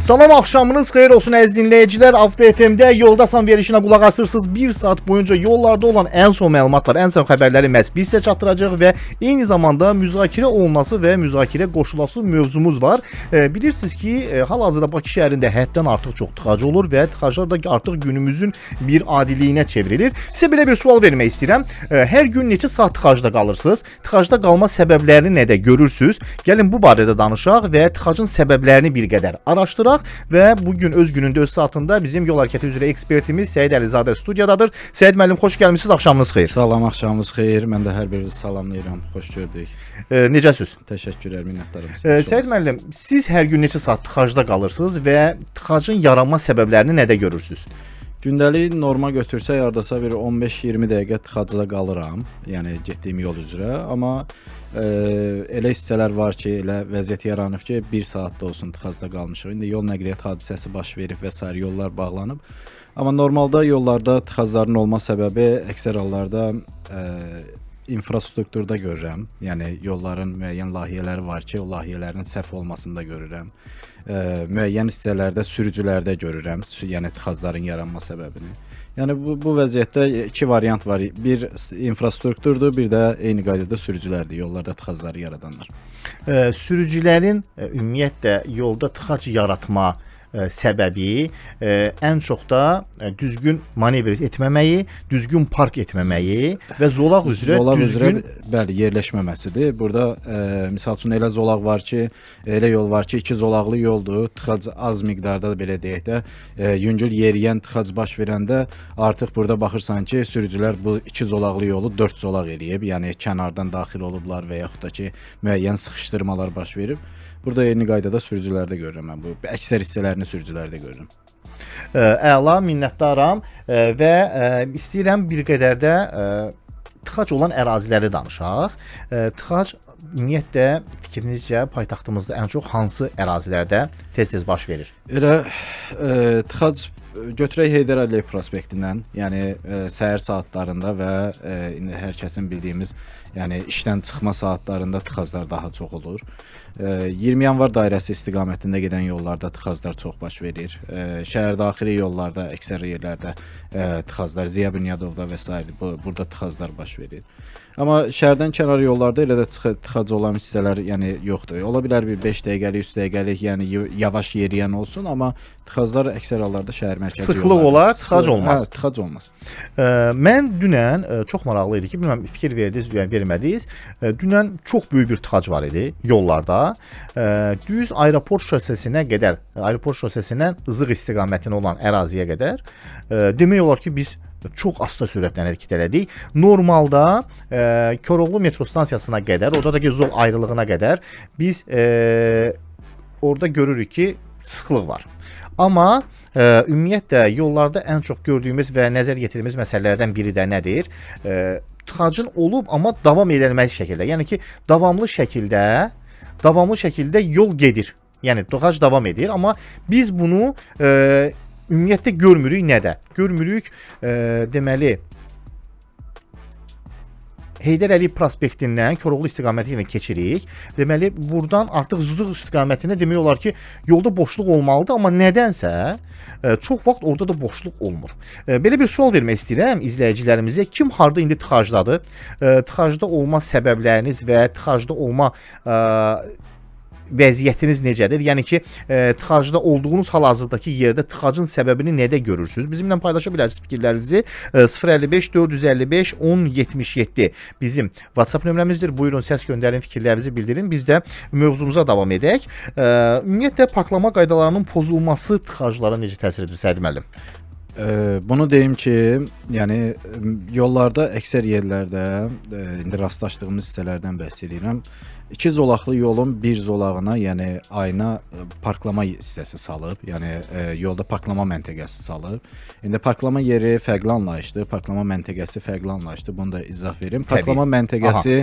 Salam, axşamınız xeyir olsun əziz dinləyicilər. Avto FM'də Yoldasan verilişinə qulaq asırsınız. 1 saat boyunca yollarda olan ən son məlumatlar, ən son xəbərləri məhz biz sizə çatdıracağıq və eyni zamanda müzakirə olunması və müzakirə qoşulası mövzumuz var. Bilirsiniz ki, hal-hazırda Bakı şəhərində həddən artıq çox tıxac olur və tıxaclar da artıq günümüzün bir adiliyinə çevrilir. Sizə belə bir sual vermək istəyirəm. Hər gün neçə saat tıxacda qalırsınız? Tıxacda qalma səbəblərini nədə görürsünüz? Gəlin bu barədə danışaq və tıxacın səbəblərini bir qədər araşdıraq. Və bugün öz günündə, öz saatında bizim yol hərəkəti üzrə ekspertimiz Səid Əlizadə studiyadadır. Səid müəllim, xoş gəlmisiniz, axşamınız xeyir. Salam, axşamınız xeyir. Mən də hər birinizi salamlayıram. Xoş gördük. Necəsiz? Təşəkkürlər, minnətdarım. Səid müəllim, siz hər gün neçə saat tıxacda qalırsınız və tıxacın yaranma səbəblərini nədə görürsünüz? Gündəlik norma götürsək, hardasa bir 15-20 dəqiqə tıxacda qalıram, yəni getdiyim yol üzrə. Amma elə hissələr var ki, elə vəziyyət yaranıb ki, 1 saatda olsun tıxacda qalmışıq. İndi yol nəqliyyat hadisəsi baş verib və sair yollar bağlanıb. Amma normalda yollarda tıxacların olma səbəbi əksər hallarda infrastrukturda görürəm. Yəni yolların müəyyən layihələri var ki, o layihələrin səhv olmasında görürəm. Müəyyən hissələrdə sürücülərdə görürəm, yəni tıxacların yaranma səbəbini. Yəni bu vəziyyətdə iki variant var. Bir infrastrukturdur, bir də eyni qaydada sürücülərdir, yollarda tıxacları yaradanlar. Sürücülərin ümumiyyətlə yolda tıxac yaratma səbəbi ən çox da düzgün manevr etməməyi, düzgün park etməməyi və zolaq üzrə düzgün bəli, yerləşməməsidir. Burada misal üçün elə zolaq var ki, elə yol var ki, 2 zolaqlı yoldur. Tıxac az miqdarda da belə deyək də, yüngül yeriyən tıxac baş verəndə artıq burada baxırsan ki, sürücülər bu 2 zolaqlı yolu 4 zolaq eləyib, yəni kənardan daxil olublar və yaxud da ki, müəyyən sıxışdırmalar baş verib. Burada eyni qaydada sürücülərdə görürəm mən bu. Əksər hissələrini sürücülərdə görürəm. Əla, minnətdaram və istəyirəm bir qədər də tıxac olan əraziləri danışaq. Tıxac ümumiyyətlə fikrinizcə paytaxtımızda ən çox hansı ərazilərdə tez-tez baş verir? Elə tıxac götürək Heydər Əliyev prospektindən, yəni səhər saatlarında və indi hər kəsin bildiyimiz, yəni işdən çıxma saatlarında tıxaclar daha çox olur. 20 yanvar dairəsi istiqamətində gedən yollarda tıxaclar çox baş verir. Şəhər daxili yollarda, əksər yerlərdə tıxaclar, Ziya Bünyadovda və s. burada tıxaclar baş verir. Amma şəhərdən kənar yollarda elə də tıxac olan hissələr yəni yoxdur. Ola bilər bir 5 dəqiqəlik, 3 dəqiqəlik, yəni yavaş yeriyən olsun, amma tıxaclar əksər hallarda şəhər mərkəzi yollarda. Sıxlıq olar, tıxac olmaz. Hə, tıxac olmaz. Mən dünən çox maraqlı idi ki, bilməm fikir verdiniz, vermədiniz. Dünən çox böyük bir tıxac var idi yollarda. Düz aeroport şosesinə qədər, aeroport şosesindən Zığ istiqamətində olan əraziyə qədər demək olar ki, biz çox asta sürətlə hərəkət elədik. Normalda Koroğlu metro stansiyasına qədər, orada da ki yol ayrılığına qədər biz orada görürük ki, sıxlıq var. Amma ümumiyyətlə yollarda ən çox gördüyümüz və nəzər yetirdiğimiz məsələlərdən biri də nədir? Tıxacın olub, amma davam edilməli şəkildə. Yəni ki, davamlı şəkildə yol gedir. Yəni tıxac davam edir, amma biz bunu ümumiyyətlə görmürük nədə? Görmürük deməli Heydər Əliyev prospektindən Koroğlu istiqamətinə keçirik. Deməli buradan artıq Zığ istiqamətində demək olar ki, yolda boşluq olmalıdır, amma nədənsə çox vaxt orada da boşluq olmur. Belə bir sual vermək istəyirəm izləyicilərimizə. Kim harda indi tıxacdadır? Tıxacda olma səbəbləriniz və tıxacda olma vəziyyətiniz necədir? Yəni ki, tıxacda olduğunuz hal-hazırdakı yerdə tıxacın səbəbini nədə görürsünüz? Bizimlə paylaşa bilərsiniz fikirlərinizi. 055 455 1077 bizim WhatsApp nömrəmizdir. Buyurun, səs göndərin, fikirlərinizi bildirin. Biz də mövzumuza davam edək. Ümumiyyətlə parklama qaydalarının pozulması tıxaclara necə təsir edir, Səid müəllim? Bunu deyim ki, yəni yollarda əksər yerlərdə indi rastlaşdığımız hissələrdən bəhs edirəm. 2 zolaqlı yolun bir zolağına, yəni ayna parklama hissəsi salıb, yəni yolda parklama məntəqəsi salıb. İndi parklama yeri fərqli anlayışdır, parklama məntəqəsi fərqli anlayışdır. Bunu da izah verim. Parklama məntəqəsi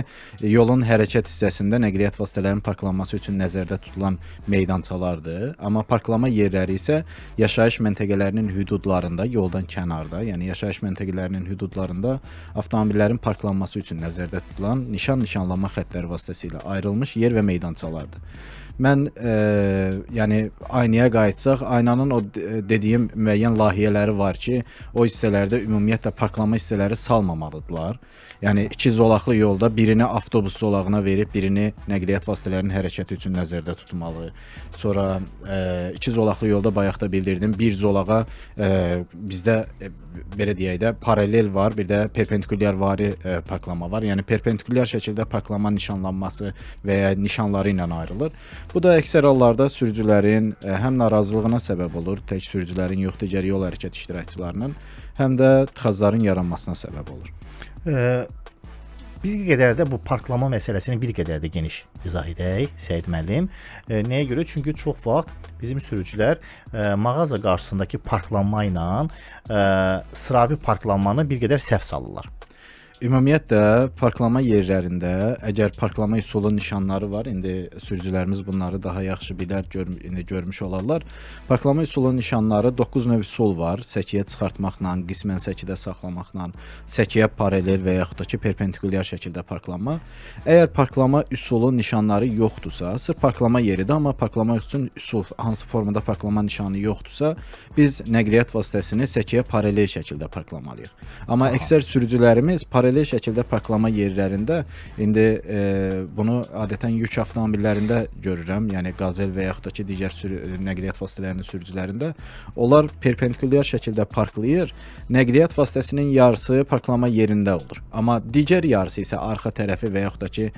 yolun hərəkət hissəsində nəqliyyat vasitələrinin parklanması üçün nəzərdə tutulan meydançalardır. Amma parklama yerləri isə yaşayış məntəqələrinin hüdudlarında, yoldan kənarda, yəni yaşayış məntəqələrinin hüdudlarında avtomobillərin parklanması üçün nəzərdə tutulan nişanlama xəttləri vasitəsilə ayrılmış yer və meydançalardır. mən yəni aynaya qayıtsaq, aynanın o dediyim müəyyən layihələri var ki, o hissələrdə ümumiyyətlə parklama hissələri salmamalıdırlar. Yəni iki zolaqlı yolda birini avtobus zolağına verib, birini nəqliyyat vasitələrinin hərəkəti üçün nəzərdə tutmalı. Sonra iki zolaqlı yolda bayaq da bildirdim, bir zolağa bizdə belə deyək də paralel var, bir də perpendikulyar vari parklama var. Yəni perpendikulyar şəkildə parklama nişanlanması və ya nişanları ilə ayrılır. Bu da əksər hallarda sürücülərin həm narazılığına səbəb olur, tək sürücülərin yox, digər yol hərəkət iştirakçılarının, həm də tıxacların yaranmasına səbəb olur. Bir qədər də bu parklama məsələsini bir qədər də geniş izah edək, Səid müəllim. Nəyə görə? Çünki çox vaxt bizim sürücülər mağaza qarşısındakı parklanma ilə sıravi parklanmanı bir qədər səhv salırlar. Ümumiyyətlə parklama yerlərində əgər parklama üsulu nişanları var, indi sürücülərimiz bunları daha yaxşı bilər, indi görmüş olarlar. Parklama üsulu nişanları 9 növ üsul var. Səkiyə çıxartmaqla, qismən səkidə saxlamaqla, səkiyə paralel və yaxud da ki perpendikulyar şəkildə parklanma. Əgər parklama üsulu nişanları yoxdursa, sırf parklama yeridir, amma parklama üçün üsul hansı formada parklama nişanı yoxdursa, biz nəqliyyat vasitəsini səkiyə paralel şəkildə parklamalıyıq. Amma əksər sürücülərimiz paralel şəkildə parklama yerlərində indi bunu adətən yük avtomobillərində görürəm, yəni qazel və yaxud da ki digər nəqliyyat vasitələrinin sürücülərində onlar perpendikulyar şəkildə parklayır. Nəqliyyat vasitəsinin yarısı parklama yerində olur. Amma digər yarısı isə arxa tərəfi və yaxud da ki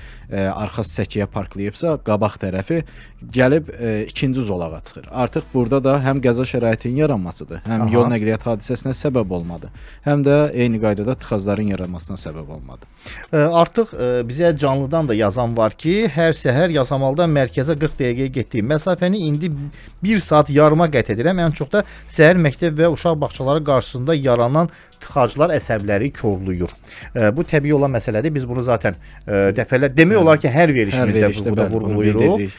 arxa səkiyə parklayıbsa, qabaq tərəfi gəlib ikinci zolağa çıxır. Artıq burada da həm qəza şəraitinin yaranmasıdır, həm yol nəqliyyat hadisəsinə səbəb olmadı, həm də eyni qaydada tıxacların yaranmasına səbəb olmadı. Artıq bizə canlıdan da yazan var ki, hər səhər Yasamaldan mərkəzə 40 dəqiqəyə getdiyim məsafəni indi 1 saat yarıma qət edirəm. Ən çox da səhər məktəb və uşaq bağçaları qarşısında yaranan tıxaclar əsəbləri korluyur. Bu təbii olan məsələdir. Biz bunu zaten dəfələr demək olar ki, hər verişimizdə burada vurğulayırıq.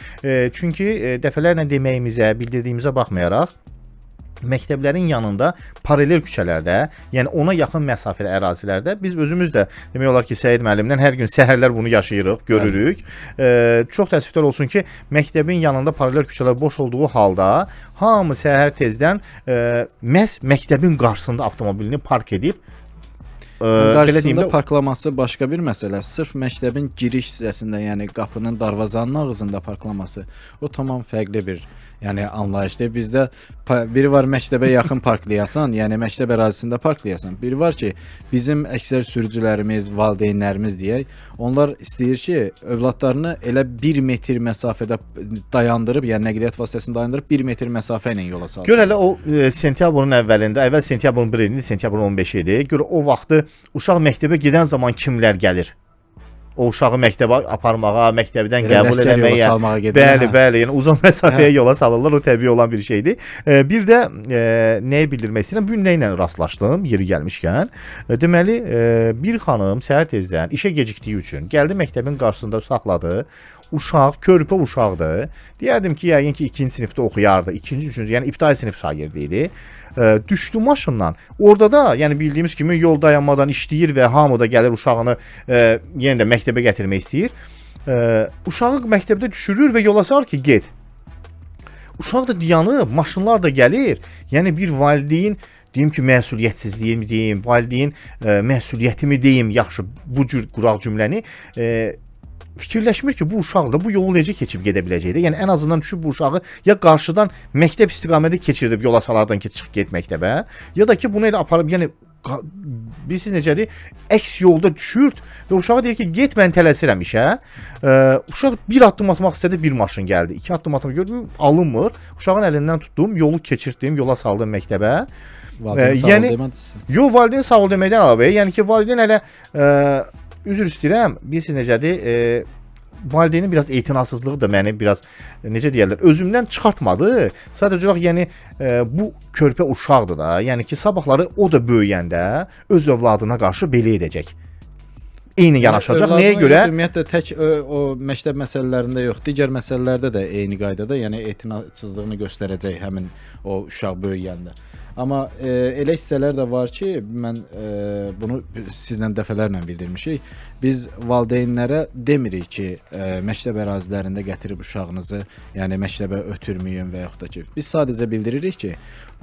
Çünki dəfələrlə deməyimizə, bildirdiyimizə baxmayaraq məktəblərin yanında paralel küçələrdə, yəni ona yaxın məsafəli ərazilərdə biz özümüz də demək olar ki, Səid müəllimdən hər gün səhərlər bunu yaşayırıq, görürük. Çox təəssüflər olsun ki, məktəbin yanında paralel küçələr boş olduğu halda hamı səhər tezdən məhz məktəbin qarşısında avtomobilini park edib qarşısında parklaması başqa bir məsələ. Sırf məktəbin giriş hissəsində, yəni qapının, darvazanın ağzında parklaması o tamam fərqli bir anlayışdır. Bizdə biri var məktəbə yaxın parklayasan, yəni məktəb ərazisində parklayasan. Biri var ki, bizim əksər sürücülərimiz, valideynlərimiz deyək, onlar istəyir ki, övladlarını elə 1 metr məsafədə dayandırıb, yəni nəqliyyat vasitəsini dayandırıb 1 metr məsafə ilə yola salsın. Gör elə o sentyabrın əvvəlində, əvvəl sentyabrın 1 idi, sentyabrın 15 idi. Gör o vaxtı uşaq məktəbə gedən zaman kimlər gəlir? O uşağı məktəbə aparmağa, məktəbdən qəbul eləməyə, bəli, yəni uzun məsafəyə yola salırlar, o təbii olan bir şeydir. Bir də nəyi bildirmək istəyirəm, bu gün nə ilə rastlaşdım yeri gəlmişkən. Deməli, bir xanım səhər tezdən işə gecikdiyi üçün gəldi məktəbin qarşısında saxladı. Uşaq, körpə uşaqdır. Deyərdim ki, yəqin ki, 2-ci sinifdə oxuyardı, 2-ci, 3-cü, yəni ibtidai sinif şagirdi idi. Düşdü maşından. Orada da, yəni bildiyimiz kimi yol dayanmadan işləyir və hamı da gəlir uşağını yenə də məktəbə gətirmək istəyir. Uşağı məktəbdə düşürür və yola salır ki, get. Uşaq da dayanıb, maşınlar da gəlir. Yəni bir valideyn deyim ki, məsuliyyətsizliyimi deyim, valideyn məsuliyyətimi deyim, yaxşı bu cür quraq cümləni fikirləşmir ki, bu uşaq da bu yolu necə keçib gedə biləcəkdir. Yəni ən azından düşüb bu uşağı ya qarşıdan məktəb istiqaməti keçirdib yola salardan ki, çıx get məktəbə, ya da ki, bunu elə aparıb, yəni bilirsiniz necədir? Əks yolda düşürt və uşağa deyir ki, get, mən tələsirəm işə. Uşaq bir addım atmaq istədi, bir maşın gəldi. 2 addım atmaq gördüm, alınmır. Uşağın əlindən tutdum, yolu keçirtdim, yola saldım məktəbə. Valideyn sağ ol demədiniz. Yox, valideyn sağ ol deməkdən əlavə, yəni ki, valideyn hələ üzr istəyirəm, bilirsiniz necədir, valideynin biraz etinasızlığı da məni biraz, necə deyərlər, özümdən çıxartmadı. Sadəcə olaraq, yəni, bu körpə uşaqdır da, yəni ki, sabahları o da böyüyəndə öz övladına qarşı belə edəcək. eyni yanaşacaq. Nəyə Övladına görə? Ümumiyyətlə tək o məktəb məsələlərində yox, digər məsələlərdə də eyni qaydada, yəni etinadsızlığını göstərəcək həmin o uşaq böyüyəndə. Amma elə hissələr də var ki, mən bunu sizlə dəfələrlə bildirmişik. Biz valideynlərə demirik ki, məktəb ərazilərində gətirib uşağınızı, yəni məktəbə ötürməyin və yaxud da ki, biz sadəcə bildiririk ki,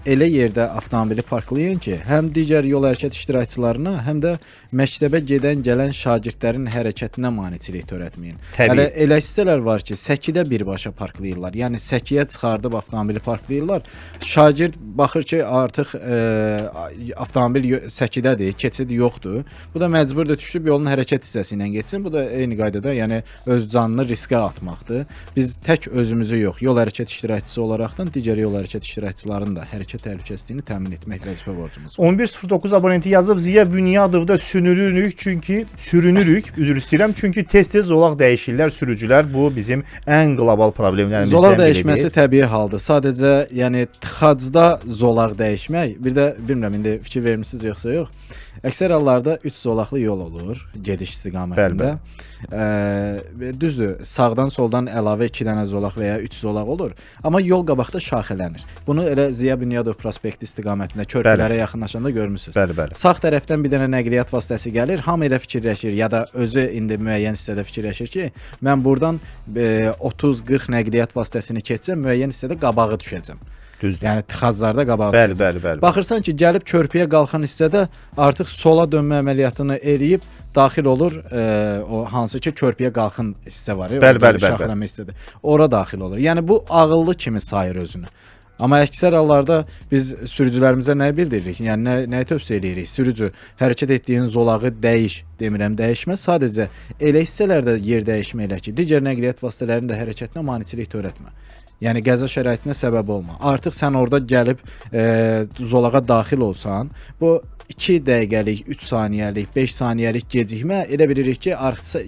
elə yerdə avtomobili parklayın ki, həm digər yol hərəkət iştirakçılarına, həm də məktəbə gedən, gələn şagirdlərin hərəkətinə maneçilik törətməyin. Təbii. Hələ elə hissələr var ki, səkidə birbaşa parklayırlar. Yəni səkiyə çıxardıb avtomobili parklayırlar. Şagird baxır ki, artıq avtomobil səkidədir, keçid yoxdur. Bu da məcburdur düşüb yolun hərəkət hissəsi ilə getsin. Bu da eyni qaydada, yəni öz canını riskə atmaqdır. Biz tək özümüzü yox, yol hərəkət iştirakçısı olaraqdan digər yol hərəkət iştirakçılarının da hərəkət təhlükəsizliyini təmin etmək vəzifə borcumuz. 1109 abonenti yazıb Ziya Bünyadovda sürünürük üzr istəyirəm çünki tez-tez zolaq dəyişirlər sürücülər. Bu bizim ən qlobal problemlərimizdən biridir. Zolaq dəyişməsi təbii haldır. Sadəcə yəni tıxacda zolaq dəyişmək, bir də bilmirəm indi fikir vermisiniz yoxsa yox. Əksər hallarda 3 zolaqlı yol olur gediş istiqamətində. Düzdür, sağdan soldan əlavə 2 dənə zolaq və ya 3 zolaq olur. Amma yol qabaqda şaxələnir. Bunu elə Ziya Bünyadov prospekti istiqamətində körpülərə yaxınlaşanda görmüsünüz. Bəli. Sağ tərəfdən bir dənə nəqliyyat vasitəsi gəlir, hamı elə fikirləşir ya da özü indi müəyyən hissədə fikirləşir ki, mən buradan 30-40 nəqliyyat vasitəsini keçsəm, müəyyən hissədə qabağı düşəcəm. Düzdür. Yəni tıxaclarda qabağı düşəcəm. Bəli. Baxırsan ki, gəlib körpüyə qalxan hissədə artıq sola dönmə əməliyyatını eləyib daxil olur o hansı ki körpüyə qalxın hissə var ya, bəli. şaxələnmə hissədir. Ora daxil olur. Yəni bu ağıllı kimi sayır özünü. Amma əksər hallarda biz sürücülərimizə nə bildiririk? Yəni nəyi tövsiyə edirik? Sürücü hərəkət etdiyin zolağı dəyiş, demirəm dəyişmə, sadəcə elə hissələrdə yer dəyişmə elə ki, digər nəqliyyat vasitələrinin də hərəkətinə maneçilik törətmə. Yəni qəza şəraitinə səbəb olma. Artıq sən orada gəlib zolağa daxil olsan, bu 2 dəqiqəlik, 3 saniyəlik, 5 saniyəlik gecikmə elə bilirik ki,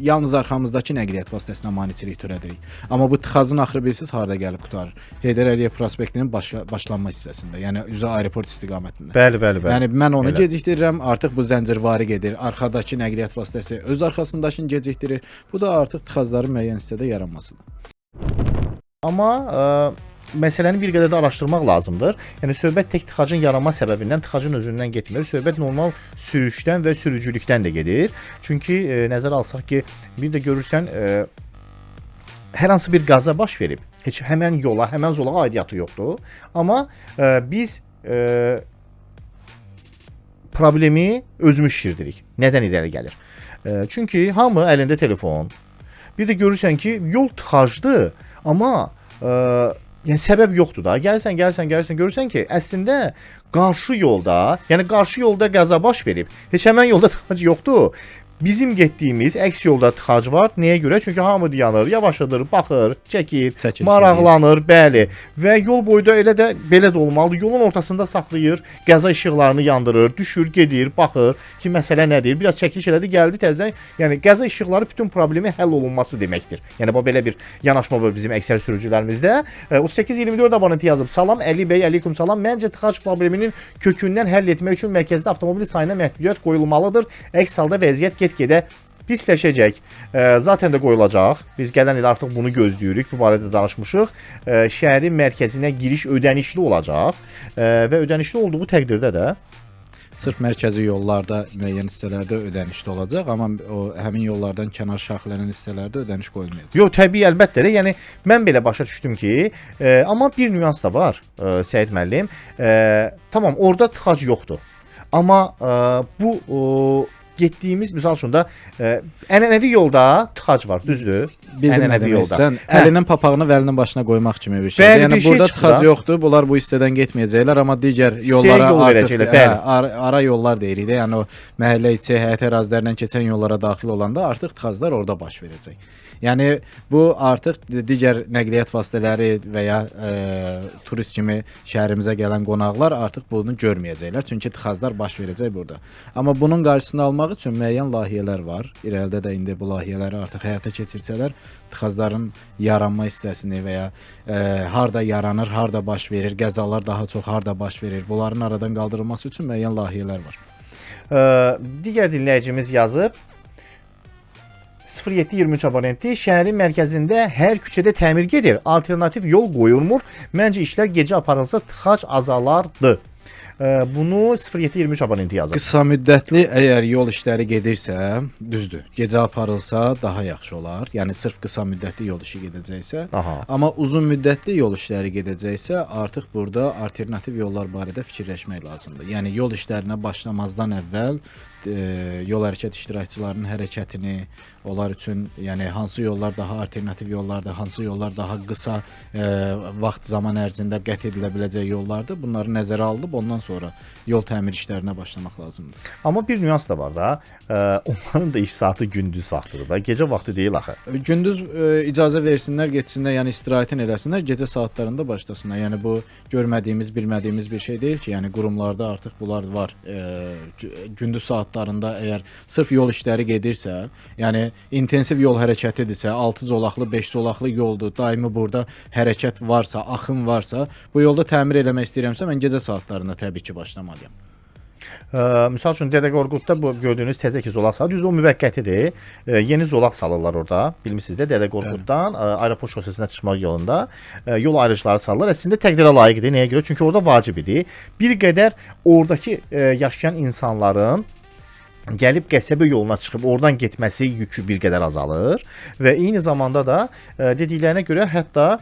yalnız arxamızdakı nəqliyyat vasitəsinə maneçilik törədirik. Amma bu tıxacın axırı bilsiz harda gəlib qurtarır? Heydər Əliyev prospektinin başlanma hissəsində, yəni üzə aeroport istiqamətində. Bəli. Yəni mən onu gecikdirirəm, artıq bu zəncirvari gedir. Arxadakı nəqliyyat vasitəsi öz arxasındakını gecikdirir. Bu da artıq tıxacların müəyyən hissədə yaranmasıdır. Amma məsələni bir qədər də araşdırmaq lazımdır. Yəni söhbət tək tıxacın yaranma səbəbindən, tıxacın özündən getmir. Söhbət normal sürüşdən və sürücülükdən də gedir. Çünki nəzərə alsaq ki, bir də görürsən hər hansı bir qaza baş verib, heç həmən yola, həmən zolağa aidiyyatı yoxdur. Amma biz problemi özümüz şişirdirik. Nədən irəli gəlir? Çünki hamı əlində telefon. Bir də görürsən ki, yol tıxacdır. Amma yəni səbəb yoxdur da. Gəlsən, görürsən ki, əslində qarşı yolda, yəni qarşı yolda qəza baş verib. Heç həmən yolda tıxac yoxdur. Bizim getdiyimiz əks yolda tıxac var. Nəyə görə? Çünki hamı dayanır, yavaşadır, baxır, çəkir, maraqlanır, bəli. Və yol boyda elə də belə də olmalıdır. Yolun ortasında saxlayır, qəza işıqlarını yandırır, düşür, gedir, baxır ki, məsələ nədir? Biraz çəkiliş elədi, gəldi təzədən. Yəni qəza işıqları bütün problemi həll olunması deməkdir. Yəni bu belə bir yanaşma var bizim əksər sürücülərimizdə. 3824 abonenti yazıb. Salam Əli bəy, əleykum salam. Məncə tıxac probleminin kökündən həll etmək üçün mərkəzdə avtomobil sayına məhdudiyyət qoyulmalıdır. Əks halda vəziyyət get-gedə pisləşəcək. Zaten də qoyulacaq. Biz gələn il artıq bunu gözləyirik. Bu barədə danışmışıq. Şəhərin mərkəzinə giriş ödənişli olacaq və ödənişli olduğu təqdirdə də sırf mərkəzi yollarda müəyyən hissələrdə ödənişli olacaq, amma o həmin yollardan kənar şaxələnən hissələrdə ödəniş qoyulmayacaq. Yox, təbii əlbəttə də. Yəni mən belə başa düşdüm ki, amma bir nüans da var, Səid müəllim. Tamam, orada tıxac yoxdur. Amma bu getdiyimiz misal üçün də ənənəvi yolda tıxac var, düzdür? Ənənəvi yolda. Sən əlinin papağını vəlinin başına qoymaq kimi bir şeydir. Yəni burada tıxac yoxdur, bunlar bu hissədən getməyəcəklər, amma digər yollara artıq ara yollar deyirik də, yəni o məhəllə içi, həyət ərazilərindən keçən yollara daxil olanda artıq tıxaclar orada baş verəcək. Yəni bu artıq digər nəqliyyat vasitələri və ya turist kimi şəhərimizə gələn qonaqlar artıq bunu görməyəcəklər. Çünki tıxaclar baş verəcək burada. Amma bunun qarşısını almaq üçün müəyyən layihələr var. İrəlidə də indi bu layihələri artıq həyata keçirsələr, tıxacların yaranma hissəsini və ya harda yaranır, harda baş verir, qəzalar daha çox harda baş verir, bunların aradan qaldırılması üçün müəyyən layihələr var. Digər dinləyicimiz yazıb. 0723 abonenti şəhərin mərkəzində hər küçədə təmir gedir. Alternativ yol qoyulmur. Məncə işlər gecə aparılsa tıxac azalardı. Bunu 0723 abonenti yazır. Qısa müddətli əgər yol işləri gedirsə, düzdür. Gecə aparılsa daha yaxşı olar. Yəni sırf qısa müddətli yol işi gedəcəksə. Aha. Amma uzun müddətli yol işləri gedəcəksə, artıq burada alternativ yollar barədə fikirləşmək lazımdır. Yəni yol işlərinə başlamazdan əvvəl yol hərəkət iştirakçılarının hərəkətini, onlar üçün yəni hansı yollar daha alternativ yollardır, hansı yollar daha qısa vaxt zaman ərzində qət edilə biləcək yollardır. Bunları nəzərə alınıb ondan sonra yol təmir işlərinə başlamaq lazımdır. Amma bir nüans da var da, onların da iş saatı gündüz vaxtıdır da, gecə vaxtı deyil axı. Gündüz icazə versinlər, getsinlər, yəni istirahətini eləsinlər, gecə saatlarında başlasınlar. Yəni bu görmədiyimiz, bilmədiyimiz bir şey deyil ki, yəni qurumlarda artıq bunlar var. Gündüz saatlarında əgər sırf yol işləri gedirsə, yəni intensiv yol hərəkətidirsə, 6 zolaqlı, 5 zolaqlı yoldur, daimi burada hərəkət varsa, axın varsa, bu yolda təmir eləmək istəyirəmsə, mən gecə saatlarında təbii ki başlamalıyam. Misal üçün Dədə Qorqudda bu gördüyünüz təzə ki zolaq salır. Düzdür, o müvəqqətidir. Yeni zolaq salırlar orada. Bilmisiniz də Dədə Qorquddan aeroport şosesinə çıxmaq yolunda yol ayrıcıları salırlar. Əslində təqdirə layiqdir. Nəyə görə? Çünki orada vacib idi. Bir qədər oradakı yaşayan insanların gəlib qəsəbə yoluna çıxıb oradan getməsi yükü bir qədər azalır və eyni zamanda da dediklərinə görə hətta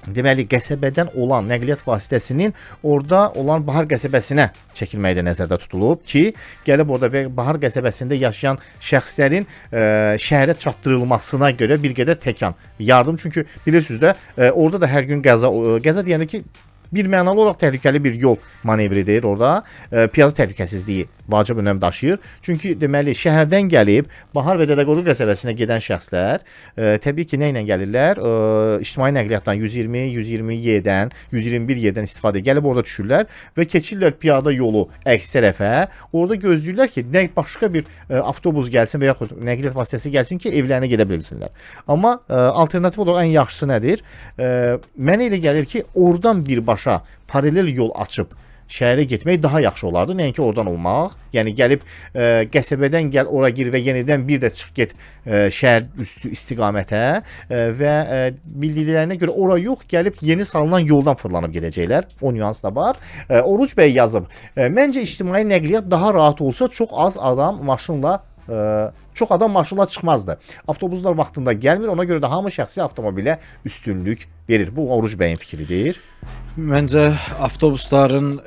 deməli qəsəbədən olan nəqliyyat vasitəsinin orada olan Bahar qəsəbəsinə çəkilməyi də nəzərdə tutulub ki, gəlib orada Bahar qəsəbəsində yaşayan şəxslərin şəhərə çatdırılmasına görə bir qədər təkan yardım. Çünki bilirsiniz də orada da hər gün qəza deyəndə ki, bir mənalı olaraq təhlükəli bir yol manevridir orada. Piyada təhlükəsizliyi vacib önəm daşıyır. Çünki deməli şəhərdən gəlib Bahar və Dədə Qorqud qəsəbəsinə gedən şəxslər təbii ki, nə ilə gəlirlər? İctimai nəqliyyatdan 120, 120Y-dən, 121Y-dən istifadə gəlib orada düşürlər və keçirlər piyada yolu əks tərəfə. Orada gözləyirlər ki, nə başqa bir avtobus gəlsin və yaxud nəqliyyat vasitəsi gəlsin ki, evlərinə gedə bilsinlər. Amma alternativ olaraq ən yaxşısı nədir? Mənə elə gəlir ki, oradan birbaşa paralel yol açıb şəhərə getmək daha yaxşı olardı, nəinki oradan olmaq. Yəni gəlib qəsəbədən gəl ora gir və yenidən bir də çıx get şəhər üstü istiqamətə və bildiklərinə görə ora yox, gəlib yeni salınan yoldan fırlanıb gedəcəklər. O nüans da var. Oruc bəy yazıb. Məncə ictimai nəqliyyat daha rahat olsa çox az adam maşınla çıxmazdı. Avtobuslar vaxtında gəlmir, ona görə də hamı şəxsi avtomobilə üstünlük verir. Bu Oruc bəyin fikridir. Məncə avtobusların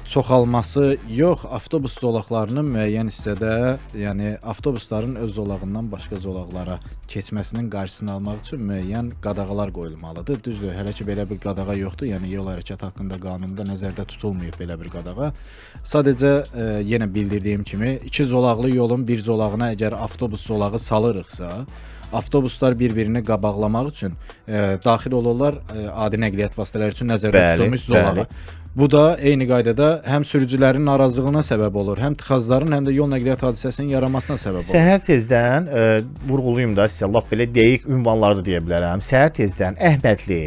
çoxalması yox, avtobus zolaqlarının müəyyən hissədə, yəni avtobusların öz zolağından başqa zolaqlara keçməsinin qarşısını almaq üçün müəyyən qadağalar qoyulmalıdır. Düzdür, hələ ki belə bir qadağa yoxdur. Yəni yol hərəkəti haqqında qanunda nəzərdə tutulmayıb belə bir qadağa. Sadəcə yenə bildirdiyim kimi, 2 zolaqlı yolun bir zolağına əgər avtobus zolağı salırıqsa, avtobuslar bir-birini qabaqlamaq üçün daxil olurlar adi nəqliyyat vasitələri üçün nəzərdə tutulmuş zolağı. Bu da eyni qaydada həm sürücülərin narazılığına səbəb olur, həm tıxacların, həm də yol nəqliyyat hadisəsinin yaranmasına səbəb olur. Səhər tezdən vurğulayım da, sizə lap belə dəqiq ünvanları deyə bilərəm. Səhər tezdən Əhmədli,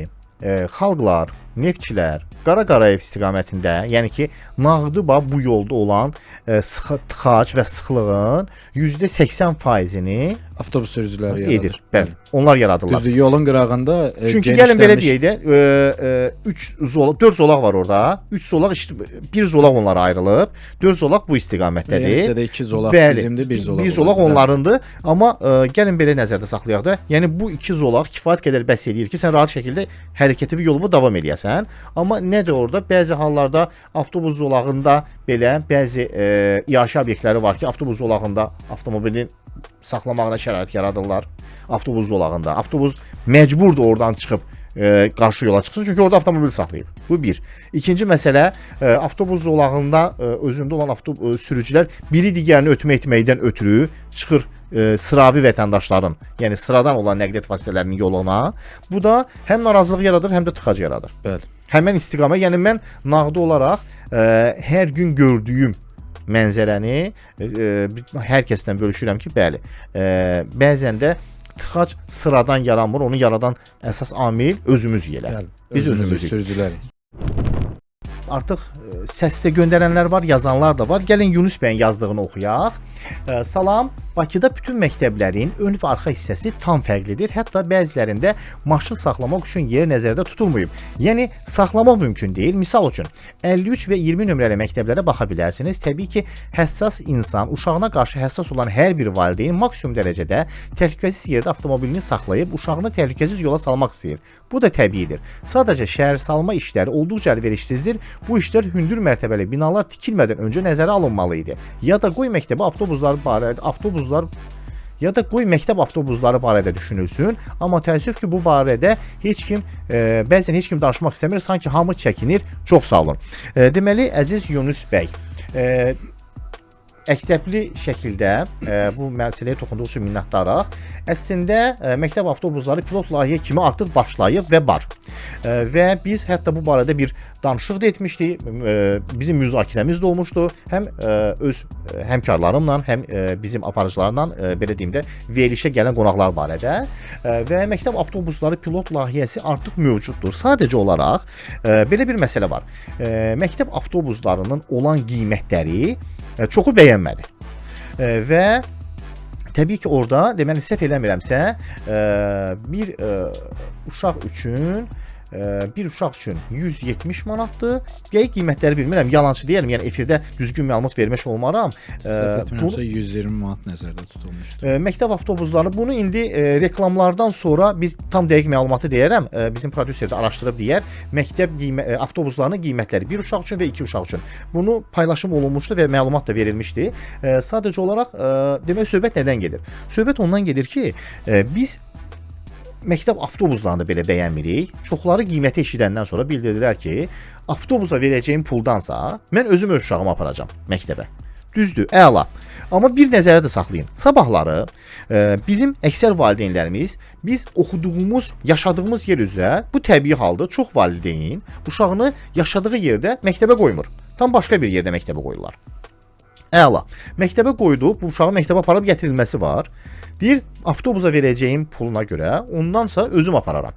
Xalqlar, Neftçilər, Qara Qarayev istiqamətində, yəni ki, Nağdıba bu yolda olan tıxac və sıxlığın %80%-ni avtobus sürücüləri edir. Bəli, onlar yaradırlar. Düzdür, yolun qırağında çünki gəlin belə deyək də, 4 zolaq var orada. 3 zolaq, bir zolaq onlara ayrılıb, 4 zolaq bu istiqamətdədir. Yəni hissədə 2 zolaq bizimdir, bir zolaq. Bir zolaq onlarındır. Amma gəlin belə nəzərdə saxlayaq da, yəni bu 2 zolaq kifayət qədər bəs edir ki, sən rahat şəkildə hərəkəti yolunu davam edəsən. Amma nədir orada? Bəzi hallarda avtobus zolağında belə bəzi iaşə obyektləri var ki, avtobus zolağında avtomobilin saxlamağına şərait yaradırlar. Avtobus zolağında. Avtobus məcburdur oradan çıxıb qarşı yola çıxsın, çünki orada avtomobil saxlayıb. Bu bir. İkinci məsələ, avtobus zolağında özündə olan sürücülər biri digərini ötmə etməkdən ötürü çıxır sıravi vətəndaşların, yəni sıradan olan nəqliyyat vasitələrinin yoluna. Bu da həm narazılıq yaradır, həm də tıxac yaradır. Bəli. Həmən istiqamət, yəni mən nağdı olaraq hər gün gördüyüm mənzərəni hər kəsdən bölüşürəm ki, bəli, bəzən də tıxac sıradan yaranmır, onu yaradan əsas amil özümüz yelər. Bəli, biz özümüz sürücülərik. artıq səslə göndərənlər var, yazanlar da var. Gəlin Yunus bəyin yazdığını oxuyaq. Salam, Bakıda bütün məktəblərin ön və arxa hissəsi tam fərqlidir. Hətta bəzilərində maşın saxlamaq üçün yer nəzərdə tutulmayıb. Yəni saxlamaq mümkün deyil. Misal üçün 53 və 20 nömrəli məktəblərə baxa bilərsiniz. Təbii ki, həssas insan, uşağına qarşı həssas olan hər bir valideyn maksimum dərəcədə təhlükəsiz yerdə avtomobilini saxlayıb uşağını təhlükəsiz yola salmaq istəyir. Bu da təbiidir. Sadəcə şəhər salma işləri olduqca əlverişsizdir. Bu işlər hündür mərtəbəli binalar tikilmədən öncə nəzərə alınmalı idi. Ya da qoy məktəb avtobusları barədə düşünülsün. Amma təəssüf ki, bu barədə bəzən heç kim danışmaq istəmir, sanki hamı çəkinir. Çox sağ olun. Deməli, əziz Yunus bəy, əktəbli şəkildə bu məsələyə toxunduğu üçün minnətdarıq. Əslində məktəb avtobusları pilot layihə kimi artıq başlayıb və var. Və biz hətta bu barədə bir danışıq da etmişdik. Bizim müzakirəmiz də olmuşdu. Həm öz həmkarlarımla, həm bizim aparıcılarla, belə deyim də, verilişə gələn qonaqlar barədə. Və məktəb avtobusları pilot layihəsi artıq mövcuddur. Sadəcə olaraq belə bir məsələ var. Məktəb avtobuslarının olan qiymətləri çoxu bəyənmədi. Və təbii ki, orada, deməli, səhv eləmirəmsə, bir uşaq üçün 170 manatdır. Dəqiq qiymətləri bilmirəm, yalançı deyirəm, yəni efirdə düzgün məlumat vermiş olmaram. Səhv etmirəmsə 120 manat nəzərdə tutulmuşdur. Məktəb avtobusları bunu indi reklamlardan sonra biz tam dəqiq məlumatı deyərəm. Bizim prodüser də araşdırıb deyər. Məktəb avtobuslarının qiymətləri bir uşaq üçün və iki uşaq üçün. Bunu paylaşım olunmuşdu və məlumat da verilmişdi. Sadəcə olaraq demək söhbət nədən gedir? Söhbət ondan gedir ki, biz məktəb avtobuslarını belə bəyənmirik. Çoxları qiyməti eşidəndən sonra bildirdilər ki, avtobusa verəcəyim puldansa mən özüm öz uşağımı aparacam məktəbə. Düzdür, əla. Amma bir nəzərə də saxlayın. Sabahları bizim əksər valideynlərimiz biz oxuduğumuz, yaşadığımız yer üzrə bu təbii halda çox valideyn uşağını yaşadığı yerdə məktəbə qoymur. Tam başqa bir yerdə məktəbə qoyurlar. Əla. Məktəbə qoydu, bu uşağı məktəbə aparıb gətirilməsi var. Deyir, avtobusa verəcəyim puluna görə ondansa özüm apararam.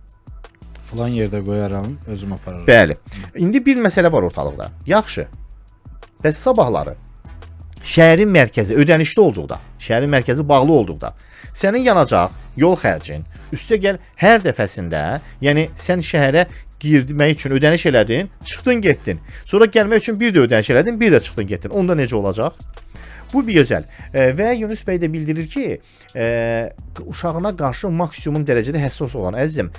Falan yerdə qoyaram, özüm apararam. Bəli. İndi bir məsələ var ortalıqda. Yaxşı. Bəs sabahları şəhərin mərkəzi ödənişli olduqda, şəhərin mərkəzi bağlı olduqda sənin yanacaq yol xərcin, üstəgəl hər dəfəsində, yəni sən şəhərə girmək üçün ödəniş elədin, çıxdın, getdin. Sonra gəlmək üçün bir də ödəniş elədin, bir də çıxdın, getdin. Onda necə olacaq? Bu bir gözəl. Və Yunus bəy də bildirir ki, uşağına qarşı maksimum dərəcədə həssas olan əzizim,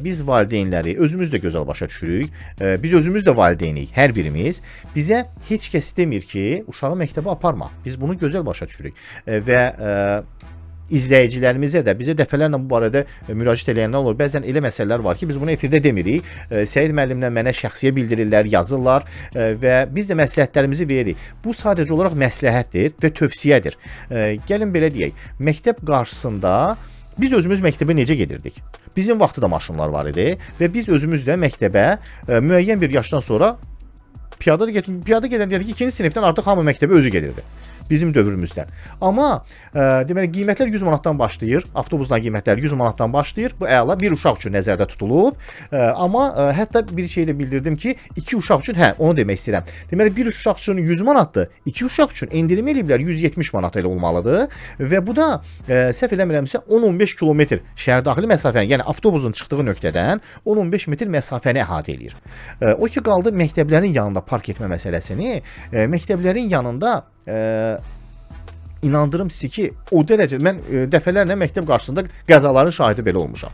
biz valideynləri özümüz də gözəl başa düşürük. Biz özümüz də valideynik, hər birimiz. Bizə heç kəs demir ki, uşağı məktəbə aparma. Biz bunu gözəl başa düşürük. Və izləyicilərimizə də bizə dəfələrlə bu barədə müraciət edənlər olur. Bəzən elə məsələlər var ki, biz bunu efirdə demirik. Səid müəllimlə mənə şəxsiyə bildirirlər, yazırlar və biz də məsləhətlərimizi veririk. Bu sadəcə olaraq məsləhətdir və tövsiyədir. Gəlin belə deyək, məktəb qarşısında biz özümüz məktəbə necə gedirdik? Bizim vaxtda da maşınlar var idi və biz özümüz də məktəbə müəyyən bir yaşdan sonra piyada gedən deyək ki, ikinci sinifdən artıq hamı məktəbə özü gedirdi. Bizim dövrümüzdə. Amma deməli qiymətlər 100 manatdan başlayır. Avtobusdan qiymətlər 100 manatdan başlayır. Bu əla bir uşaq üçün nəzərdə tutulub. Amma hətta bir şey də bildirdim ki, iki uşaq üçün, onu demək istəyirəm. Deməli bir uşaq üçün 100 manatdır. İki uşaq üçün endirim eləyiblər 170 manat elə olmalıdır. Və bu da səhv eləmirəmsə 10-15 kilometr şəhər daxili məsafəni, yəni avtobusun çıxdığı nöqtədən 10-15 metr məsafəni əhatə eləyir. O ki qaldı məktəblərin yanında park etmə məsələsini. Məktəblərin yanında inandırım sizi ki, o dərəcə mən dəfələrlə məktəb qarşısında qəzaların şahidi belə olmuşam.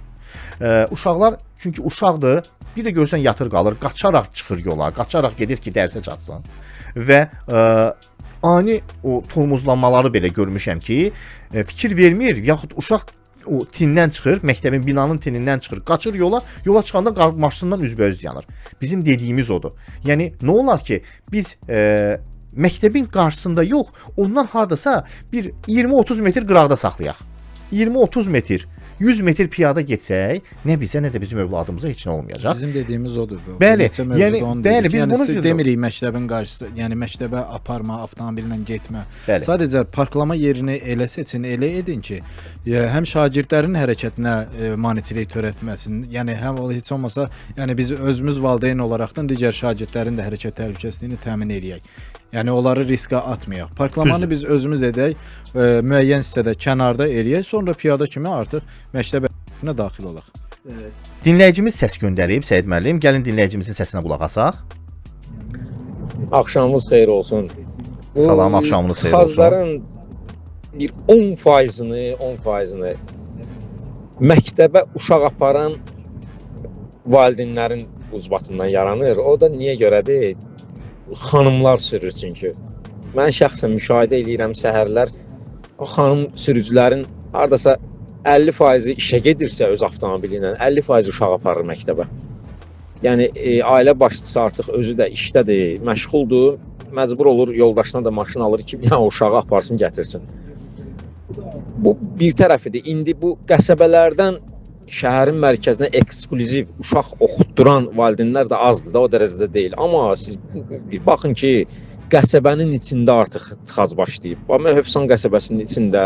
Uşaqlar, çünki uşaqdır, bir də görsən yatır qalır, qaçaraq çıxır yola, qaçaraq gedir ki, dərsə çatsın. Və ani o tormozlanmaları belə görmüşəm ki, fikir vermir, yaxud uşaq o tindən çıxır, məktəbin binanın tinindən çıxır, qaçır yola çıxanda maşından üzbəüz yanır. Bizim dediyimiz odur. Yəni, nə olar ki, biz məktəbin qarşısında yox, ondan hardasa bir 20-30 metr qıraqda saxlayaq. 20-30 metr. 100 metr piyada getsək, nə bizə, nə də bizim övladımıza heç nə olmayacaq. Bizim dediyimiz odur. Bəli, Neçə mövzuda yəni, onu bəli, dedik. biz Yəni, bunu siz dedik. demirik məktəbin qarşısı, yəni məktəbə aparma, avtomobillə getmə. Bəli. Sadəcə parklama yerini elə seçin, elə edin ki, həm şagirdlərin hərəkətinə maneçilik törətməsin, yəni həm o heç olmasa, yəni biz özümüz valideyn olaraqdan digər şagirdlərin də hərəkət təhlükəsizliyini təmin eləyək. Yəni onları riskə atmayaq. Parklamanı biz özümüz edək, müəyyən hissədə kənarda eləyək, sonra piyada kimi artıq məktəbə daxil olaq. Dinləyicimiz səs göndərib, Səid müəllim, gəlin dinləyicimizin səsinə qulaq asaq. Axşamınız xeyir olsun. Salam, axşamınız xeyir olsun. Tıxacların bir 10%-ni məktəbə uşaq aparan valideynlərin ucbatından yaranır. O da niyə görədir? Xanımlar sürür çünki. Mən şəxsən müşahidə eləyirəm səhərlər o xanım sürücülərin hardasa 50% işə gedirsə öz avtomobili ilə 50% uşaq aparır məktəbə. Yəni ailə başçısı artıq özü də işdədir, məşğuldur, məcbur olur yoldaşına da maşın alır ki, yəni uşağı aparsın, gətirsin. Bu bir tərəfidir. İndi bu qəsəbələrdən şəhərin mərkəzinə eksklüziv uşaq oxutduran valideynlər də azdır da, o dərəcədə deyil. Amma siz bir baxın ki, qəsəbənin içində artıq tıxac başlayıb. Amma Hövsan qəsəbəsinin içində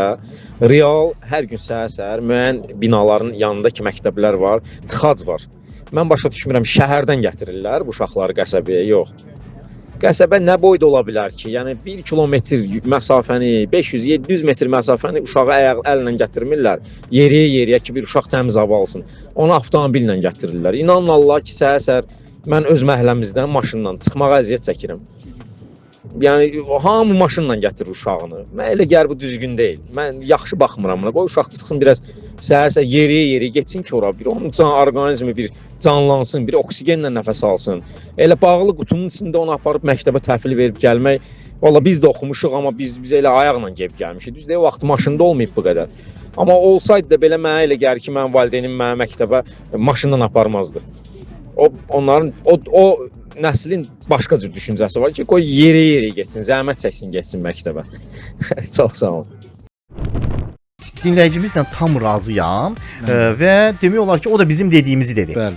real hər gün səhər-səhər müəyyən binaların yanındakı məktəblər var, tıxac var. Mən başa düşmürəm, şəhərdən gətirirlər bu uşaqları qəsəbəyə, yox. Qəsəbə nə boyda ola bilər ki? Yəni 1 kilometr məsafəni, 500-700 metr məsafəni uşağı əllə gətirmirlər. Yeriyə ki, bir uşaq təmiz hava alsın. Onu avtomobillə gətirirlər. İnanın Allah ki, səhər-səhər mən öz məhəlləmizdən maşınla çıxmağa əziyyət çəkirəm. Yəni hamı maşınla gətirir uşağını. Mən elə gəl bu düzgün deyil. Mən yaxşı baxmıram buna. Qoy uşaq çıxsın biraz səhər-səhər yeriyə getsin ki, ora bir onun orqanizmi bir canlansın, bir oksigenlə nəfəs alsın. Elə bağlı qutunun içində onu aparıb məktəbə təhvil verib gəlmək. Valla biz də oxumuşuq, amma biz elə ayaqla gəlib gəlmişik. Düzdür, o vaxt maşında olmayıb bu qədər. Amma olsaydı da belə mənə elə gəlir ki, mənim valideynim mənə məktəbə maşından aparmazdı. Onların o nəslin başqa cür düşüncəsi var ki, qoy yeriyə getsin, zəhmət çəksin, getsin məktəbə. Çox sağ olun. Dinləyicimizlə tam razıyam və demək olar ki, o da bizim dediyimizi dedi. Bəli.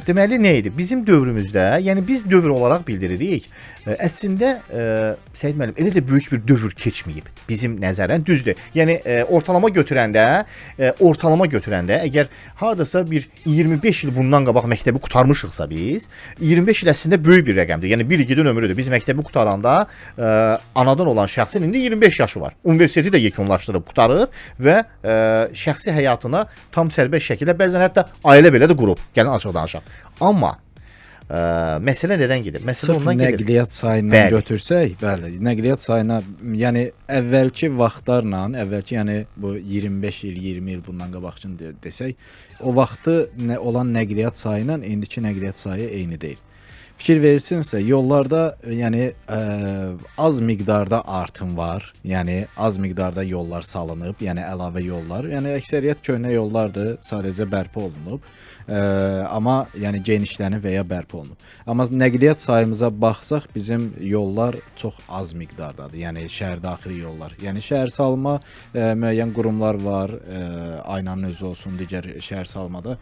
Deməli nə idi? Bizim dövrümüzdə, yəni biz dövr olaraq bildiririk. Əslində Səid müəllim elə də böyük bir dövr keçməyib bizim nəzərən, düzdür. Yəni ortalama götürəndə əgər hardasa bir 25 il bundan qabaq məktəbi qurtarmışıqsa biz, 25 il əslində böyük bir rəqəmdir. Yəni bir igidin ömrüdür. Biz məktəbi qurtaranda anadan olan şəxsin indi 25 yaşı var. Universiteti də yekunlaşdırıb qurtarıb və şəxsi həyatına tam sərbəst şəkildə bəzən hətta ailə belə də qurub. Gəlin açıq danışaq. Amma məsələ nədən gedir? Məsələ ondan gedir. Nəqliyyat sayından götürsək, bəli, nəqliyyat sayına, yəni əvvəlki vaxtlarla, yəni bu 25 il, 20 il bundan qabaqçın desək, o vaxtı olan nəqliyyat sayı ilə indiki nəqliyyat sayı eyni deyil. Fikir verirsinizsə, yollarda yəni az miqdarda artım var. Yəni az miqdarda yollar salınıb, yəni əlavə yollar. Yəni əksəriyyət köhnə yollardır, sadəcə bərpa olunub. Amma yəni genişlənib və ya bərpa olunub. Amma nəqliyyat sayımıza baxsaq, bizim yollar çox az miqdardadır. Yəni şəhər daxili yollar. Yəni şəhər salma müəyyən qurumlar var, Aynanın özü olsun, digər şəhər salmada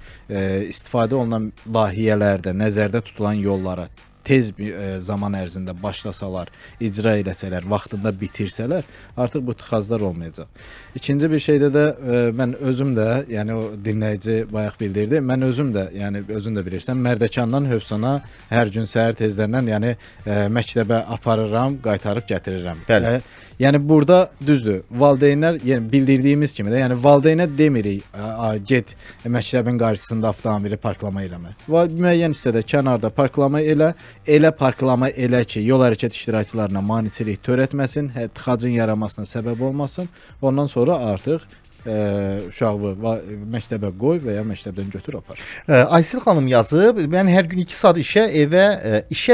istifadə olunan layihələrdə nəzərdə tutulan yollara tez bir zaman ərzində başlasalar, icra eləsələr, vaxtında bitirsələr, artıq bu tıxaclar olmayacaq. İkinci bir şeydə də mən özüm də, yəni o dinləyici bayaq bildirdi, mən özüm də, yəni özün də bilirsən, Mərdəkandan Hövsana hər gün səhər tezlərdən, yəni məktəbə aparıram, qaytarıb gətirirəm. Bəli. Yəni burada düzdür, valideynlər, yəni bildirdiyimiz kimi də, yəni valideynə demirik, get məktəbin qarşısında avtomobili parklama eləmə. Müəyyən hissədə kənarda parklama elə parklama elə ki, yol hərəkət iştirakçılarına maneçilik törətməsin, tıxacın yaranmasına səbəb olmasın. Ondan sonra artıq uşağı məktəbə qoy və ya məktəbdən götür apar. Aysil xanım yazıb, mən hər gün 2 saat işə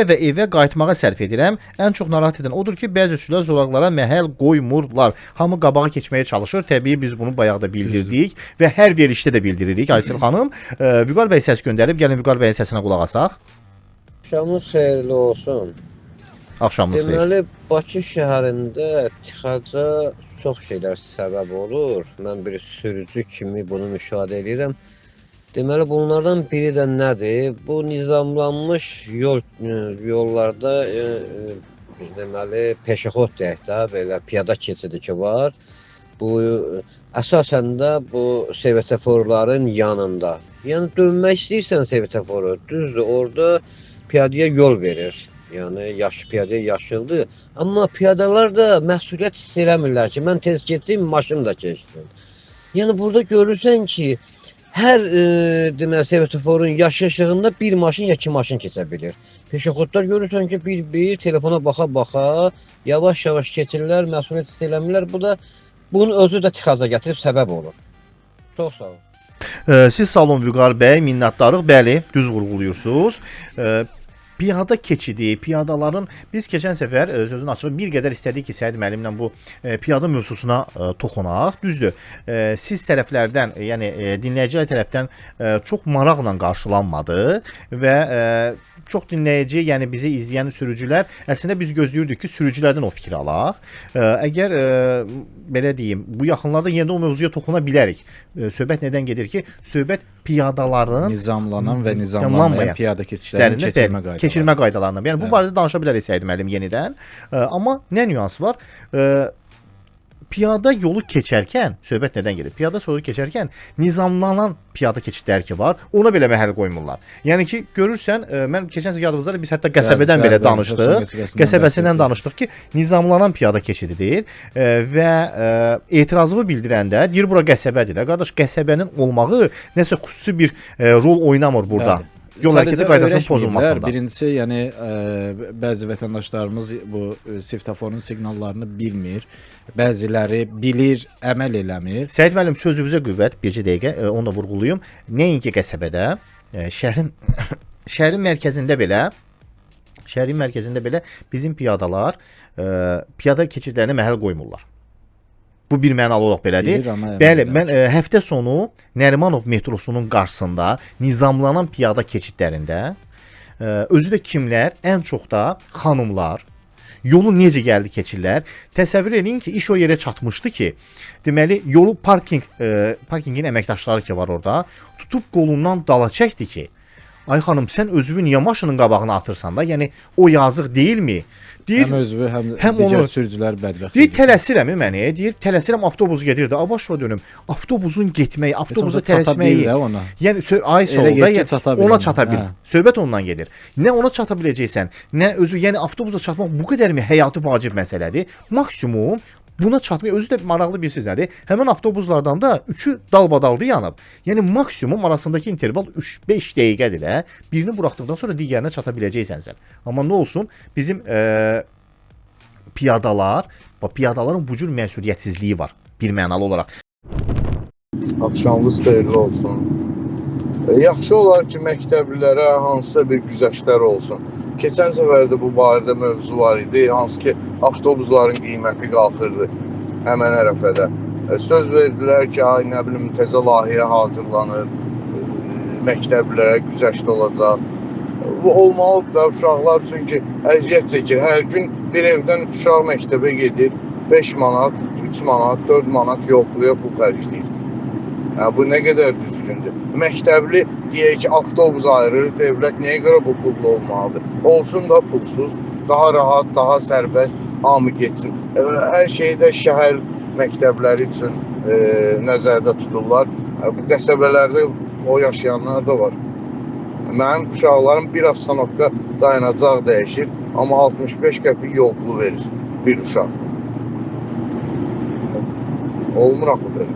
və evə qayıtmağa sərf edirəm. Ən çox narahat edən odur ki, bəzi sürücülər zolaqlara məhəl qoymurlar. Hamı qabağa keçməyə çalışır. Təbii biz bunu bayaq da bildirdik və hər verişdə də bildiririk Aysil xanım. Vüqar bəy səs göndərib, gəlin Vüqar bəyin səsinə qulaq asaq. Axşamınız xeyirli olsun. Axşamınız xeyir. Deməli, Bakı şəhərində tıxaca çox şeylər səbəb olur. Mən bir sürücü kimi bunu müşahidə edirəm. Deməli bunlardan biri də nədir? Bu nizamlanmış yollarda deməli peşəxod deyək də, belə piyada keçidi ki var. Bu əsasən də bu svetoforların yanında. Yəni dönmək istəyirsən svetoforu, düzdür, orada piyadaya yol verir. Yəni piyadaya yaşıldır. Amma piyadalar da məsuliyyət hiss eləmirlər ki, mən tez keçim, maşın da keçsin. Yəni burada görürsən ki, hər deməli svetoforun yaş işığında bir maşın ya iki maşın keçə bilir. Peşəxodlar görürsən ki, bir telefona baxa-baxa yavaş-yavaş keçirlər, məsuliyyət hiss eləmirlər. Bu da bunun özü də tıxaza gətirib səbəb olur. Çox sağ olun. Siz sağ olun Vüqar bəy, minnətdarıq. Bəli, düz vurğuluyursunuz. Piyada keçidi, piyadaların biz keçən səfər sözün açığı bir qədər istədik ki, Səid müəllimlə bu piyada mövzusuna toxunaq. Düzdür. Siz tərəflərdən, yəni dinləyicilər tərəfdən çox maraqla qarşılanmadı və çox dinləyici, yəni bizi izləyən sürücülər əslində biz gözləyirdik ki, sürücülərdən o fikri alaq. Əgər belə deyim, bu yaxınlarda yenə o mövzuya toxuna bilərik. Söhbət nədən gedir ki, söhbət piyadaların nizamlanan və nizamlanmayan piyada keçidlərinin keçirmə qaydalarından. Yəni bu barədə danışa bilərik Səid müəllim yenidən. Amma nə nüans var? Piyada yolu keçərkən, söhbət nədən gedir? Piyada yolu keçərkən nizamlanan piyada keçidləri ki var, ona belə məhəl qoymurlar. Yəni ki, görürsən, mən keçən səfər yadınızdadır, biz hətta qəsəbədən belə danışdıq. Qəsəbəsindən danışdıq ki, nizamlanan piyada keçididir və etirazını bildirəndə deyir bura qəsəbədir. Qardaş, qəsəbənin olmağı nəsə xüsusi bir rol oynamır burada. Yol hərəkəti qaydasının pozulmasında. Birincisi, yəni bəzi vətəndaşlarımız bu svetoforun siqnallarını bilmir. Bəziləri bilir, əməl eləmir. Səid müəllim, sözünüzə qüvvət, bircə dəqiqə, onu da vurğulayım. Nəinki qəsəbədə, şəhərin mərkəzində belə bizim piyadalar piyada keçidlərinə məhəl qoymurlar. Bu bir mənalı olaraq belədir. Bəli, mən həftə sonu Nərimanov metrosunun qarşısında nizamlanan piyada keçidlərində özü də kimlər? Ən çox da xanımlar yolu necə gəldi keçirlər? Təsəvvür edin ki, iş o yerə çatmışdı ki, deməli yolu parkingin əməkdaşları ki var orada, tutub qolundan dala çəkdi ki, ay xanım, sən özünü niyə maşının qabağına atırsan da? Yəni o yazıq deyilmi? Deyir, həm özü, həm digər sürücülər bədbəxt. Deyir, tələsirəm məni. Deyir, tələsirəm, avtobus gedirdi. Başla dönüm. Avtobusun getməyi, avtobusa tələsməyi. Yəni ay solda ona çata bil. Söhbət ondan gedir. Nə ona çata biləcəksən, nə özü, yəni avtobusa çatmaq bu qədərmi həyatı vacib məsələdir. Maksimum buna çatmıyor. Özü də maraqlı bir nədir? Həmin avtobuslardan da 3-ü dalbadaldı yanıb. Yəni maksimum arasındakı interval 3-5 dəqiqədir. Birini buraxdıqdan sonra digərinə çata biləcəksən sən. Amma nə olsun? Bizim piyadaların bu cür məsuliyyətsizliyi var bir mənalı olaraq. Axşamınız xeyirli olsun. Yaxşı olar ki, məktəblilərə hansısa bir güzəştlər olsun. Keçən səfərdə bu barədə mövzu var idi, hansı ki, avtobusların qiyməti qalxırdı həmən ərəfədə. Söz verdilər ki, ay nə bilim, təzə layihə hazırlanır, məktəblilərə güzəşt olacaq. Bu olmalıdır da, uşaqlar çünki əziyyət çəkir. Hər gün bir evdən 3 uşaq məktəbə gedir, 5 manat, 3 manat, 4 manat yoxluya pul xərcləyir. Bu nə qədər düzgündür. Məktəbli deyək ki, avtobus ayırır, dövlət nəyə görə bu pullu olmalıdır? Olsun da pulsuz, daha rahat, daha sərbəst, hamı getsin. Hər şeydə şəhər məktəbləri üçün nəzərdə tuturlar. Bu qəsəbələrdə o yaşayanlar da var. Mənim uşaqlarım bir astanovka dayanacaq dəyişir, amma 65 qəpik yol pulu verir bir uşaq. Olmur axı belə.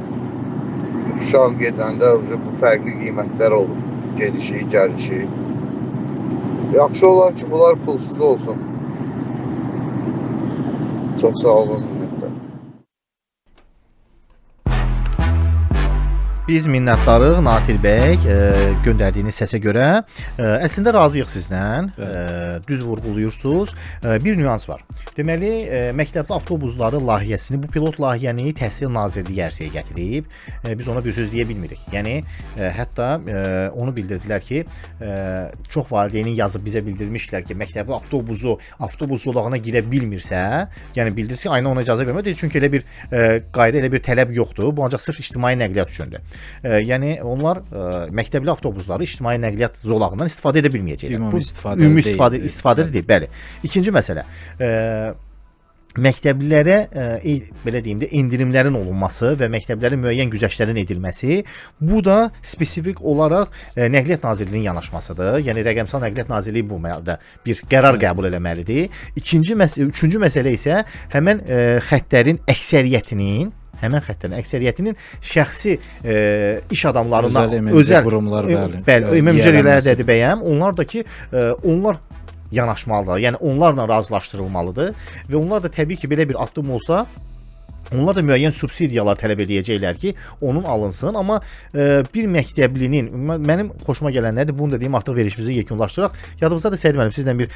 Uşaq gedəndə bu fərqli qiymətlər olur. Gedişi, gəlişi. Yaxşı olar ki, bunlar pulsuz olsun. Çox sağ olun, minnətlər. Biz minnətdarıq Natil bəy göndərdiyiniz səsə görə. Əslində razıyıq sizdən. Düz vurğuluyursunuz. Bir nüans var. Deməli, məktəbli avtobusları layihəsini, bu pilot layihəni Təhsil Nazirliyi ərsəyə gətirib. Biz ona bir söz deyə bilmirik. Yəni hətta onu bildirdilər ki, çox valideynin yazıb bizə bildirmişlər ki, məktəbli avtobus zolağına girə bilmirsə, yəni bildirsə ki, ayna ona icazə vermir. Çünki elə bir qayda, elə bir tələb yoxdur. Bu ancaq sırf ictimai nəqliyyat üçündür. Yəni onlar məktəbli avtobusları ictimai nəqliyyat zolağından istifadə edə bilməyəcəklər. Ümumi istifadə deyil, bəli. İkinci məsələ, məktəblilərə belə deyim də endirimlərin olunması və məktəblərin müəyyən güzəştlərin edilməsi, bu da spesifik olaraq Nəqliyyat Nazirliyinin yanaşmasıdır. Yəni Rəqəmsal Nəqliyyat Nazirliyi bu məsələdə bir qərar qəbul etməlidir. Üçüncü məsələ isə həmin xəttlərin əksəriyyətinin şəxsi iş adamlarından özəl qurumlar, bəli, mücərrələrdir bəyəm. Onlar da ki, onlar yanaşmalıdır. Yəni onlarla razılaşdırılmalıdır və onlar da təbii ki, belə bir addım olsa, onlar da müəyyən subsidiyalar tələb edəcəklər ki, onun alınsın. Amma bir məktəblinin, mənim xoşuma gələn nədir? Bunu da deyim, artıq verişimizi yekunlaşdıraq. Yadınızda da Səyid müəllim, sizlə bir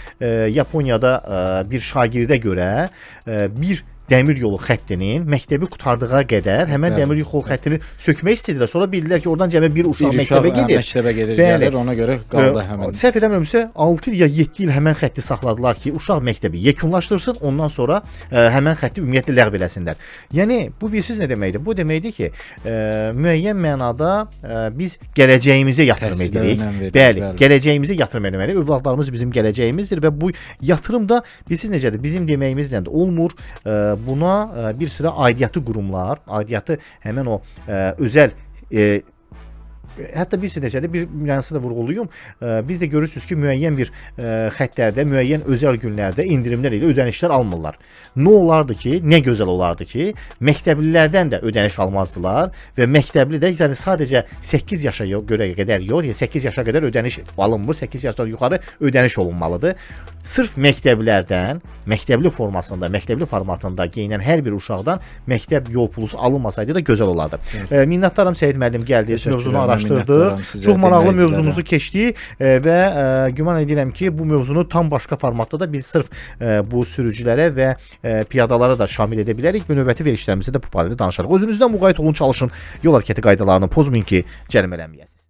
Yaponiyada bir şagirdə görə bir dəmir yolu xəttinin məktəbi qurtardığa qədər həmin dəmir yolu xəttini sökmək istədilər. Sonra bildilər ki, oradan cəmi bir uşaq məktəbə gedir. Məktəbə gedir, ona görə qaldı həmin. Səhv eləmirəmsə 6 il ya 7 il həmin xətti saxladılar ki, uşaq məktəbi yekunlaşdırsın, ondan sonra həmin xətti ümumiyyətlə ləğv eləsinlər. Yəni bu bilirsiniz nə deməkdir? Bu deməkdir ki, müəyyən mənada biz gələcəyimizə yatırım edirik. Bəli, gələcəyimizə yatırım etməliyik. Övladlarımız bizim gələcəyimizdir və bu yatırım da bilirsiniz necədir? Bizim deməyimizlə də olmur. Buna bir sıra aidiyyatı qurumlar, aidiyyatı həmin o özəl hətta bir necədir, bir nüansı da vurğuluyum. Biz də görürsünüz ki, müəyyən bir xəttlərdə, müəyyən özəl günlərdə endirimlər ilə ödənişlər almırlar. Nə olardı ki, nə gözəl olardı ki, məktəblilərdən də ödəniş almazdılar və məktəbli də yəni sadəcə 8 yaşa görə qədər yox, 8 yaşa qədər ödəniş alınmır, 8 yaşdan yuxarı ödəniş olunmalıdır. Sırf məktəblilərdən, məktəbli formasında, məktəbli formatında geyinən hər bir uşaqdan məktəb yol pulusu alınmasaydı da gözəl olardı. Minnətdaram Səyid müəllim, gəldiniz, mövzunu araşdırdıq. Çox maraqlı mövzumuzu keçdik və güman edirəm ki, bu mövzunu tam başqa formatda da biz sırf bu sürücülərə və piyadalara da şamil edə bilərik və növbəti verişlərimizdə də bu barədə danışarıq. Özünüzdən müğayət olun, çalışın, yol hərəkəti qaydalarını pozmayın ki, cərimələnməyəsiniz.